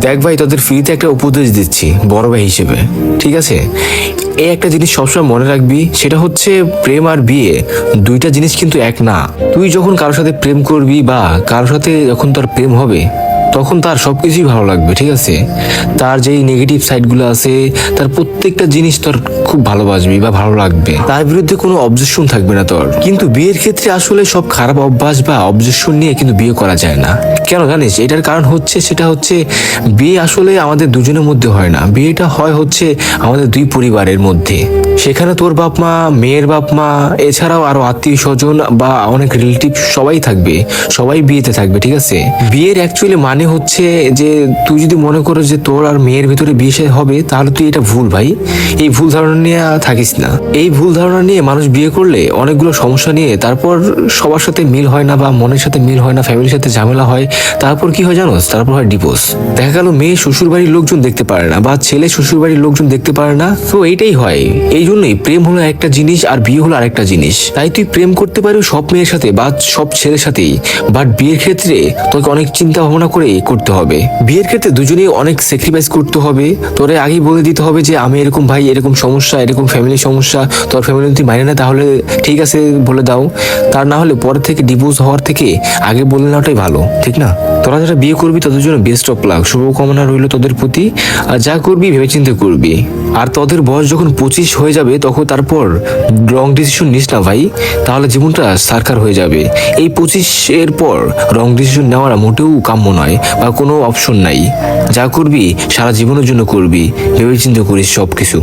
দেখ ভাই, তোদের ফ্রিতে একটা উপদেশ দিচ্ছি বড় ভাই হিসেবে, ঠিক আছে? এই একটা জিনিস সবসময় মনে রাখবি, সেটা হচ্ছে প্রেম আর বিয়ে দুইটা জিনিস কিন্তু এক না। তুই যখন কারোর সাথে প্রেম করবি বা কারোর সাথে যখন তোর প্রেম হবে, তখন তার সবকিছুই ভালো লাগবে, ঠিক আছে? তার যেই নেগেটিভ সাইডগুলো আছে, তার প্রত্যেকটা জিনিস তোর খুব ভালোবাসবি বা ভালো লাগবে, তার বিরুদ্ধে কোনো অবজেকশন থাকবে না তোর। কিন্তু বিয়ের ক্ষেত্রে আসলে সব খারাপ অভ্যাস বা অবজেকশন নিয়ে কিন্তু বিয়ে করা যায় না। কেন জানিস? এটার কারণ হচ্ছে, সেটা হচ্ছে বিয়ে আসলে আমাদের দুজনের মধ্যে হয় না, বিয়েটা হয় হচ্ছে আমাদের দুই পরিবারের মধ্যে। সেখানে তোর বাপ মা, মেয়ের বাপ মা, এছাড়াও আরো আত্মীয় স্বজন বা অনেক রিলেটিভ সবাই থাকবে, সবাই বিয়েতে থাকবে, ঠিক আছে? বিয়ের অ্যাকচুয়ালি মানে হচ্ছে যে তুই যদি মনে করো যে তোর আর মেয়ের ভিতরে বিয়ে হবে, তাহলে তুই এটা ভুল ভাই। এই ভুল ধারণা নিয়ে থাকিস না। এই ভুল ধারণা নিয়ে মানুষ বিয়ে করলে অনেকগুলো সমস্যা নিয়ে তারপর সবার সাথে মিল হয় না বা মনের সাথে মিল হয় না, ফ্যামিলির সাথে ঝামেলা হয়, তারপর কি হয় জানোস? তারপর হয় ডিভোর্স। দেখা গেল মেয়ে শ্বশুর বাড়ির লোকজন দেখতে পারে না বা ছেলে শ্বশুর বাড়ির লোকজন দেখতে পারে না। তো এইটাই হয়। এই জন্যই প্রেম হলো একটা জিনিস আর বিয়ে হলো আরেকটা জিনিস। তাই তুই প্রেম করতে পারিস সব মেয়ের সাথে বা সব ছেলের সাথেই, বাট বিয়ের ক্ষেত্রে তোকে অনেক চিন্তা ভাবনা করে করতে হবে। বিয়ের ক্ষেত্রে দুজনেই অনেক স্যাক্রিফাইস করতে হবে। তোরে আগেই বলে দিতে হবে যে আমি এরকম ভাই, এরকম সমস্যা, এরকম ফ্যামিলির সমস্যা, তোর ফ্যামিলি যদি মানে না তাহলে ঠিক আছে বলে দাও, তার না হলে পরে থেকে ডিভোর্স হওয়ার থেকে আগে বলে নেওয়াটাই ভালো, ঠিক না? তোরা যারা বিয়ে করবি তাদের জন্য বেস্ট অফ লাক, শুভকামনা রইল তোদের প্রতি। আর যা করবি ভেবেচিন্তে করবি। আর তোদের বয়স যখন 25 হয়ে যাবে, তখন তারপর রং ডিসিশন নিস না ভাই, তাহলে জীবনটা সারকার হয়ে যাবে। এই 25-এর পর রং ডিসিশন নেওয়াটা মোটেও কাম্য নয় বা কোনো অপশন নাই। যা করবি সারা জীবনের জন্য করবি, ভেবেচিন্তে করিস সবকিছু।